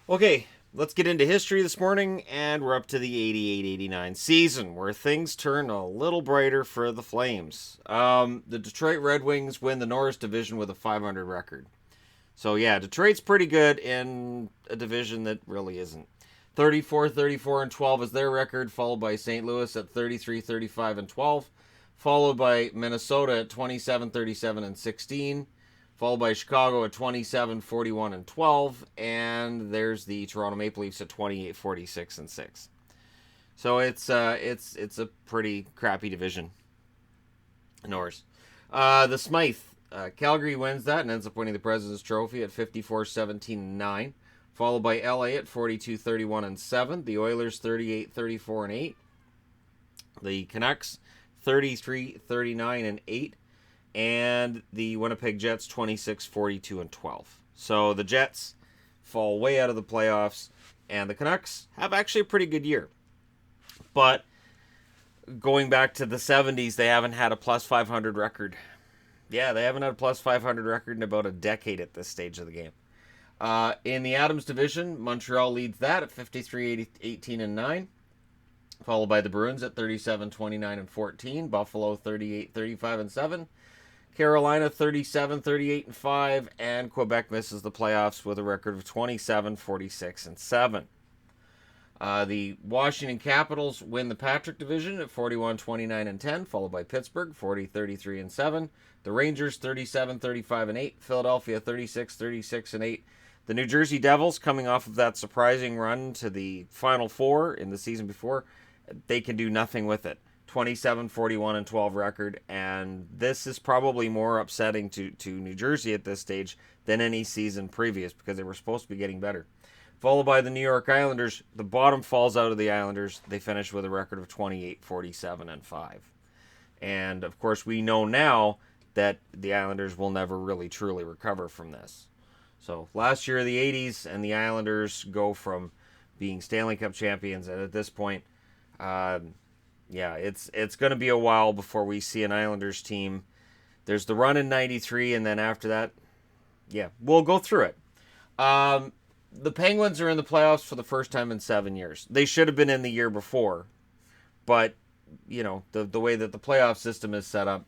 Okay, let's get into history this morning, and we're up to the 88-89 season, where things turn a little brighter for the Flames. The Detroit Red Wings win the Norris Division with a 500 record. So yeah, Detroit's pretty good in a division that really isn't. 34, 34, and 12 is their record, followed by St. Louis at 33, 35, and 12, followed by Minnesota at 27, 37, and 16, followed by Chicago at 27, 41, and 12, and there's the Toronto Maple Leafs at 28, 46, and 6. So it's a pretty crappy division. Norris. The Smythe. Calgary wins that and ends up winning the President's Trophy at 54, 17, and 9. Followed by LA at 42, 31, and 7. The Oilers 38, 34, and 8. The Canucks 33, 39, and 8. And the Winnipeg Jets 26, 42, and 12. So the Jets fall way out of the playoffs, and the Canucks have actually a pretty good year. But going back to the 70s, they haven't had a plus 500 record. Yeah, they haven't had a plus 500 record in about a decade at this stage of the game. In the Adams division, Montreal leads that at 53, 18, and 9. Followed by the Bruins at 37, 29, and 14. Buffalo 38, 35, and 7. Carolina 37, 38, and 5. And Quebec misses the playoffs with a record of 27, 46, and 7. The Washington Capitals win the Patrick division at 41, 29, and 10, followed by Pittsburgh 40, 33, and 7. The Rangers 37, 35, and 8. Philadelphia 36, 36, and 8. The New Jersey Devils, coming off of that surprising run to the Final Four in the season before, they can do nothing with it. 27, 41, and 12 record, and this is probably more upsetting to New Jersey at this stage than any season previous because they were supposed to be getting better. Followed by the New York Islanders. The bottom falls out of the Islanders. They finish with a record of 28, 47, and 5. And, of course, we know now that the Islanders will never really truly recover from this. So last year, the 80s, and the Islanders go from being Stanley Cup champions, and at this point, it's going to be a while before we see an Islanders team. There's the run in 93, and then after that, we'll go through it. The Penguins are in the playoffs for the first time in 7 years. They should have been in the year before, but, the way that the playoff system is set up,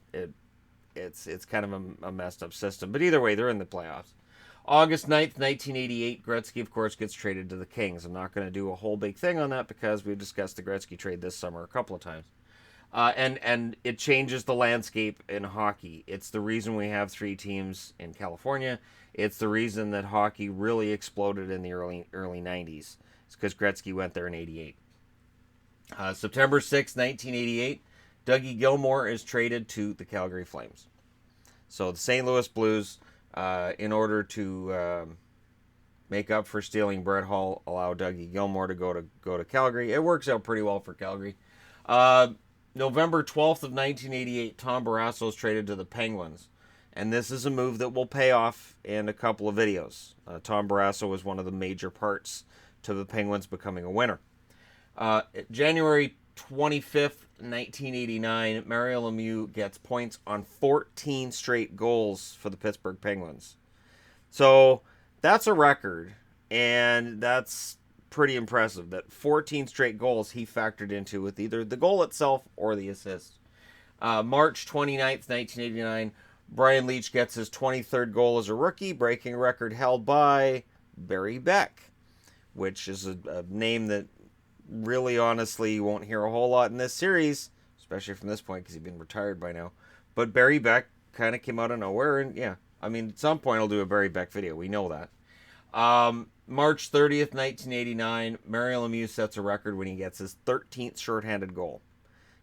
it's kind of a messed up system. But either way, they're in the playoffs. August 9th, 1988, Gretzky, of course, gets traded to the Kings. I'm not going to do a whole big thing on that because we've discussed the Gretzky trade this summer a couple of times. And it changes the landscape in hockey. It's the reason we have 3 teams in California. It's the reason that hockey really exploded in the early 90s. It's because Gretzky went there in 88. September 6th, 1988, Dougie Gilmour is traded to the Calgary Flames. So the St. Louis Blues, in order to make up for stealing Brett Hull, allow Dougie Gilmour to go to Calgary. It works out pretty well for Calgary. November 12th of 1988, Tom Barrasso is traded to the Penguins. And this is a move that will pay off in a couple of videos. Tom Barrasso was one of the major parts to the Penguins becoming a winner. January 25th, 1989, Mario Lemieux gets points on 14 straight goals for the Pittsburgh Penguins. So that's a record, and that's pretty impressive that 14 straight goals he factored into with either the goal itself or the assist. March 29th, 1989, Brian Leetch gets his 23rd goal as a rookie, breaking a record held by Barry Beck, which is a name that really honestly you won't hear a whole lot in this series, especially from this point because he's been retired by now. But Barry Beck kind of came out of nowhere, and at some point I'll do a Barry Beck video. We know that. March 30th, 1989, Mario Lemieux sets a record when he gets his 13th shorthanded goal.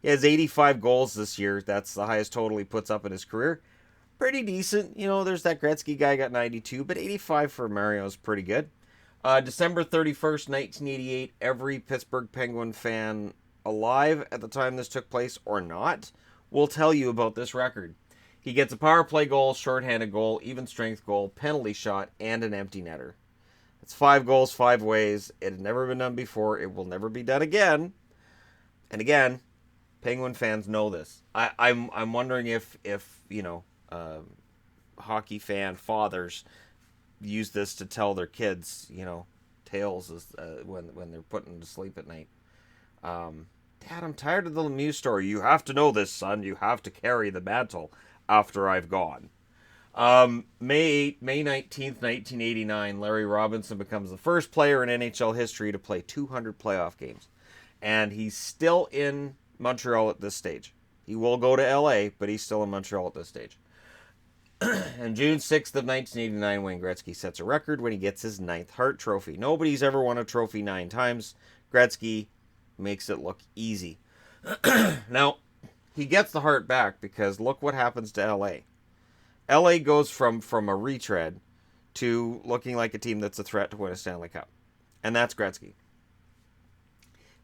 He has 85 goals this year. That's the highest total he puts up in his career. Pretty decent. There's that Gretzky guy got 92, but 85 for Mario is pretty good. December 31st, 1988, every Pittsburgh Penguin fan alive at the time this took place or not will tell you about this record. He gets a power play goal, shorthanded goal, even strength goal, penalty shot, and an empty netter. It's 5 goals, 5 ways. It had never been done before. It will never be done again. And again, Penguin fans know this. I'm wondering if hockey fan fathers use this to tell their kids, tails as, when they're putting to sleep at night. Dad, I'm tired of the Lemieux story. You have to know this, son. You have to carry the mantle after I've gone. May 19th, 1989, Larry Robinson becomes the first player in NHL history to play 200 playoff games. And he's still in Montreal at this stage. He will go to LA, but he's still in Montreal at this stage. And June 6th of 1989, Wayne Gretzky sets a record when he gets his 9th Hart Trophy. Nobody's ever won a trophy 9 times. Gretzky makes it look easy. Now, he gets the Hart back because look what happens to LA. LA goes from a retread to looking like a team that's a threat to win a Stanley Cup. And that's Gretzky.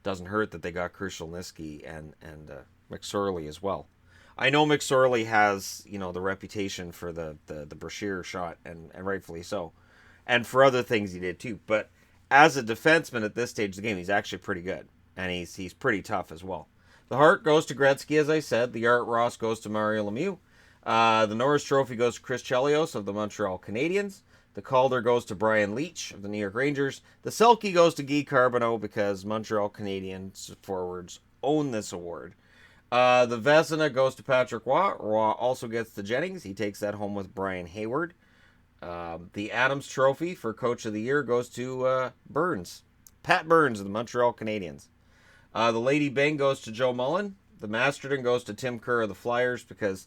Doesn't hurt that they got Krushelnyski and McSorley as well. I know McSorley has, the reputation for the Brashear shot, and rightfully so. And for other things he did too. But as a defenseman at this stage of the game, he's actually pretty good. And he's pretty tough as well. The Hart goes to Gretzky, as I said. The Art Ross goes to Mario Lemieux. The Norris Trophy goes to Chris Chelios of the Montreal Canadiens. The Calder goes to Brian Leetch of the New York Rangers. The Selke goes to Guy Carbonneau because Montreal Canadiens forwards own this award. The Vezina goes to Patrick Roy. Roy also gets the Jennings. He takes that home with Brian Hayward. The Adams Trophy for Coach of the Year goes to Burns. Pat Burns of the Montreal Canadiens. The Lady Byng goes to Joe Mullen. The Masterton goes to Tim Kerr of the Flyers because,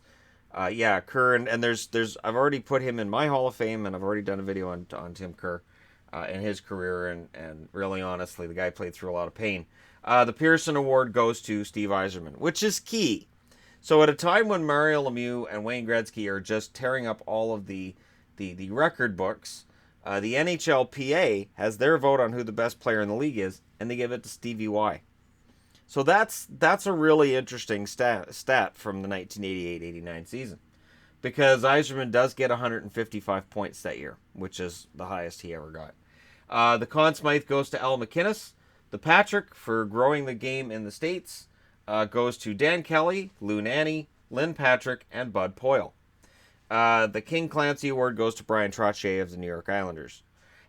Kerr and there's I've already put him in my Hall of Fame, and I've already done a video on Tim Kerr and his career, and really honestly, the guy played through a lot of pain. The Pearson Award goes to Steve Yzerman, which is key. So at a time when Mario Lemieux and Wayne Gretzky are just tearing up all of the record books, the NHLPA has their vote on who the best player in the league is, and they give it to Stevie Y. So that's a really interesting stat from the 1988-89 season, because Yzerman does get 155 points that year, which is the highest he ever got. The Conn Smythe goes to Al MacInnis. The Patrick, for growing the game in the States, goes to Dan Kelly, Lou Nanne, Lynn Patrick, and Bud Poyle. The King Clancy Award goes to Brian Trottier of the New York Islanders.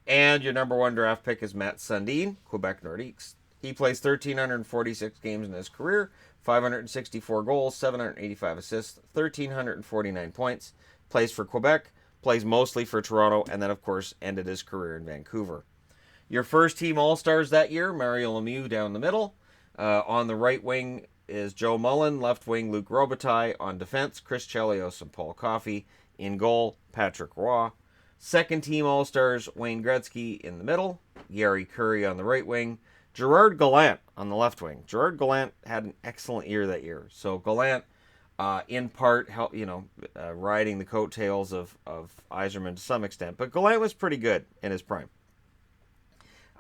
And your number 1 draft pick is Matt Sundin, Quebec Nordiques. He plays 1,346 games in his career, 564 goals, 785 assists, 1,349 points. Plays for Quebec, plays mostly for Toronto, and then, of course, ended his career in Vancouver. Your first team All-Stars that year, Mario Lemieux down the middle. On the right wing is Joe Mullen, left wing Luc Robitaille. On defense, Chris Chelios and Paul Coffey. In goal, Patrick Roy. Second team All-Stars, Wayne Gretzky in the middle. Gary Curry on the right wing. Gerard Gallant on the left wing. Gerard Gallant had an excellent year that year. So Gallant, in part, helped, riding the coattails of Yzerman to some extent. But Gallant was pretty good in his prime.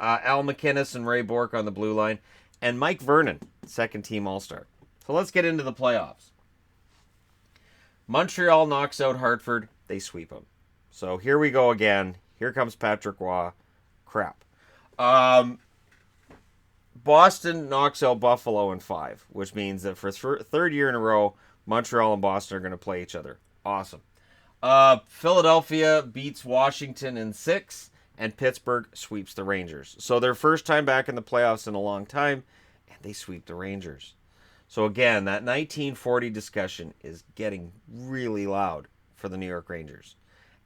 Al MacInnis and Ray Bourque on the blue line. And Mike Vernon, second team All-Star. So let's get into the playoffs. Montreal knocks out Hartford. They sweep them. So here we go again. Here comes Patrick Roy. Crap. Boston knocks out Buffalo in 5, which means that for third year in a row, Montreal and Boston are going to play each other. Awesome. Philadelphia beats Washington in 6, and Pittsburgh sweeps the Rangers. So their first time back in the playoffs in a long time, and they sweep the Rangers. So again, that 1940 discussion is getting really loud for the New York Rangers.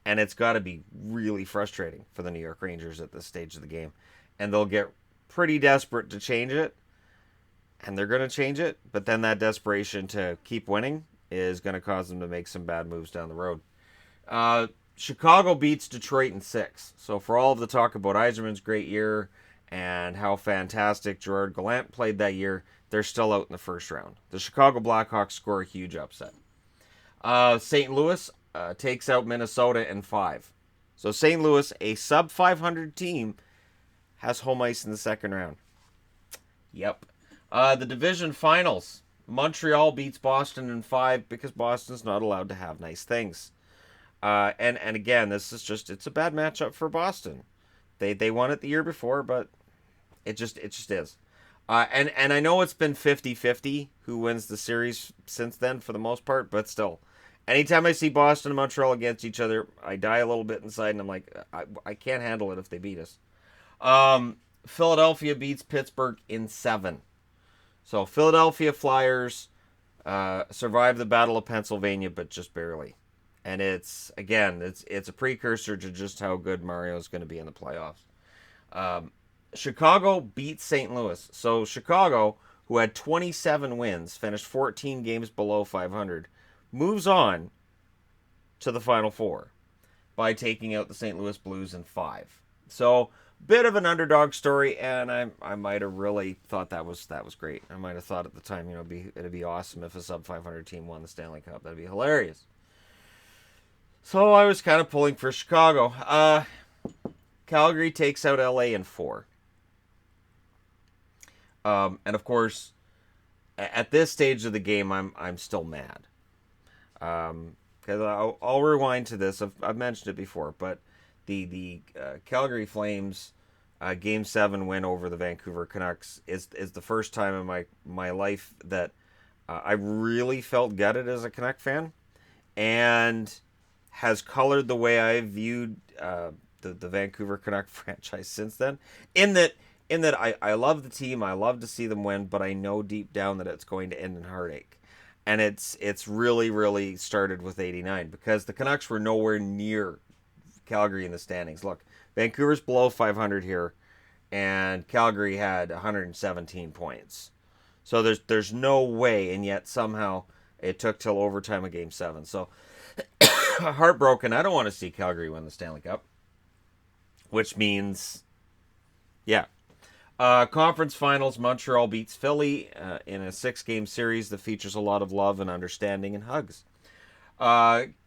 And it's got to be really frustrating for the New York Rangers at this stage of the game. And they'll get pretty desperate to change it. And they're going to change it. But then that desperation to keep winning is going to cause them to make some bad moves down the road. Chicago beats Detroit in 6. So for all of the talk about Yzerman's great year and how fantastic Gerard Gallant played that year, they're still out in the first round. The Chicago Blackhawks score a huge upset. St. Louis takes out Minnesota in 5. So St. Louis, a sub-500 team, has home ice in the second round. Yep. The division finals. Montreal beats Boston in 5 because Boston's not allowed to have nice things. And again, this is just, it's a bad matchup for Boston. They won it the year before, but it just is. And I know it's been 50-50 who wins the series since then for the most part, but still. Anytime I see Boston and Montreal against each other, I die a little bit inside, and I'm like, I can't handle it if they beat us. Philadelphia beats Pittsburgh in 7. So Philadelphia Flyers survived the Battle of Pennsylvania, but just barely. And it's a precursor to just how good Mario is going to be in the playoffs. Chicago beats St. Louis. So Chicago, who had 27 wins, finished 14 games below 500, moves on to the Final Four by taking out the St. Louis Blues in 5. So bit of an underdog story, and I might have really thought that was great. I might have thought at the time, it'd be awesome if a sub 500 team won the Stanley Cup. That'd be hilarious. So I was kind of pulling for Chicago. Calgary takes out LA in 4. And of course, at this stage of the game, I'm still mad. Because I'll rewind to this. I've mentioned it before, but the Calgary Flames Game 7 win over the Vancouver Canucks is the first time in my life that I really felt gutted as a Canuck fan, and has colored the way I viewed the Vancouver Canuck franchise since then. In that I love the team, I love to see them win, but I know deep down that it's going to end in heartache. And it's really, really started with 89, because the Canucks were nowhere near Calgary in the standings. Look, Vancouver's below 500 here, and Calgary had 117 points. So there's no way, and yet somehow it took till overtime of Game 7. So heartbroken. I don't want to see Calgary win the Stanley Cup, which means, yeah. Conference finals, Montreal beats Philly in a 6-game series that features a lot of love and understanding and hugs.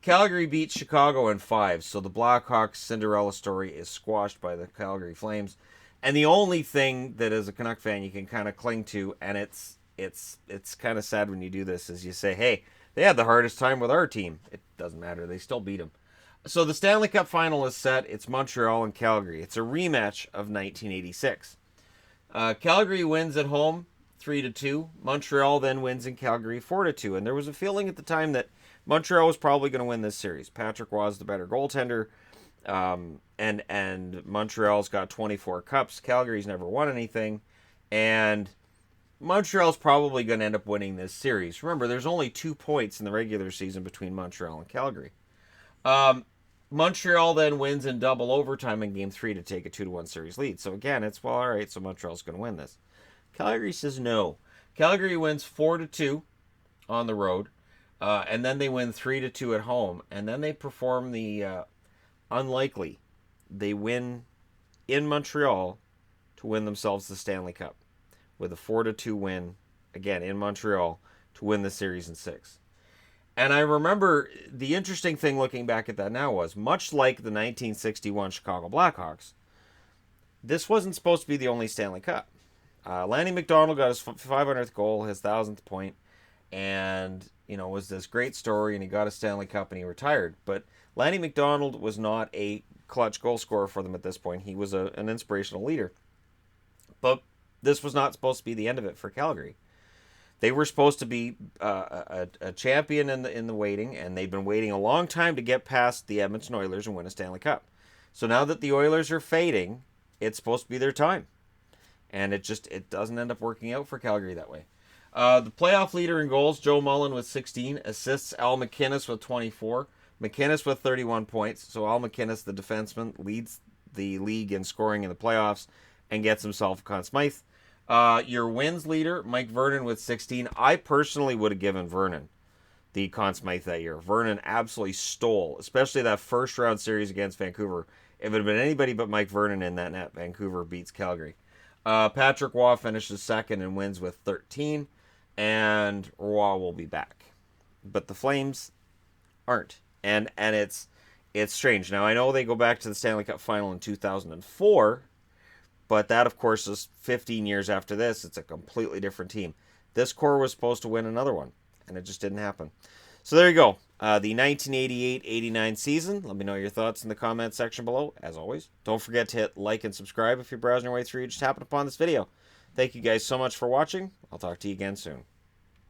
Calgary beats Chicago in 5, so the Blackhawks' Cinderella story is squashed by the Calgary Flames. And the only thing that as a Canuck fan you can kind of cling to, and it's kind of sad when you do this, is you say, hey, they had the hardest time with our team. It doesn't matter. They still beat them. So the Stanley Cup final is set. It's Montreal and Calgary. It's a rematch of 1986. Calgary wins at home 3-2. Montreal then wins in Calgary 4-2. And there was a feeling at the time that Montreal was probably going to win this series. Patrick was the better goaltender. And Montreal's got 24 cups. Calgary's never won anything. And Montreal's probably going to end up winning this series. Remember, there's only 2 points in the regular season between Montreal and Calgary. Montreal then wins in double overtime in Game 3 to take a 2-1 series lead. So again, it's, well, all right, so Montreal's going to win this. Calgary says no. Calgary wins 4-2 on the road, and then they win 3-2 at home, and then they perform the unlikely. They win in Montreal to win themselves the Stanley Cup with a 4-2 win, again, in Montreal, to win the series in 6. And I remember the interesting thing looking back at that now was, much like the 1961 Chicago Blackhawks, this wasn't supposed to be the only Stanley Cup. Lanny McDonald got his 500th goal, his 1,000th point, and, was this great story, and he got a Stanley Cup and he retired. But Lanny McDonald was not a clutch goal scorer for them at this point. He was an inspirational leader. But this was not supposed to be the end of it for Calgary. They were supposed to be a champion in the waiting, and they've been waiting a long time to get past the Edmonton Oilers and win a Stanley Cup. So now that the Oilers are fading, it's supposed to be their time. And it doesn't end up working out for Calgary that way. The playoff leader in goals, Joe Mullen with 16, assists Al MacInnis with 24, MacInnis with 31 points. So Al MacInnis, the defenseman, leads the league in scoring in the playoffs and gets himself a Conn Smythe. Your wins leader, Mike Vernon with 16. I personally would have given Vernon the Conn Smythe that year. Vernon absolutely stole, especially that first round series against Vancouver. If it had been anybody but Mike Vernon in that net, Vancouver beats Calgary. Patrick Roy finishes second and wins with 13, and Roy will be back. But the Flames aren't, and it's strange. Now, I know they go back to the Stanley Cup final in 2004, but that, of course, is 15 years after this. It's a completely different team. This core was supposed to win another one, and it just didn't happen. So there you go. The 1988-89 season. Let me know your thoughts in the comments section below, as always. Don't forget to hit like and subscribe if you're browsing your way through. You just happened upon this video. Thank you guys so much for watching. I'll talk to you again soon.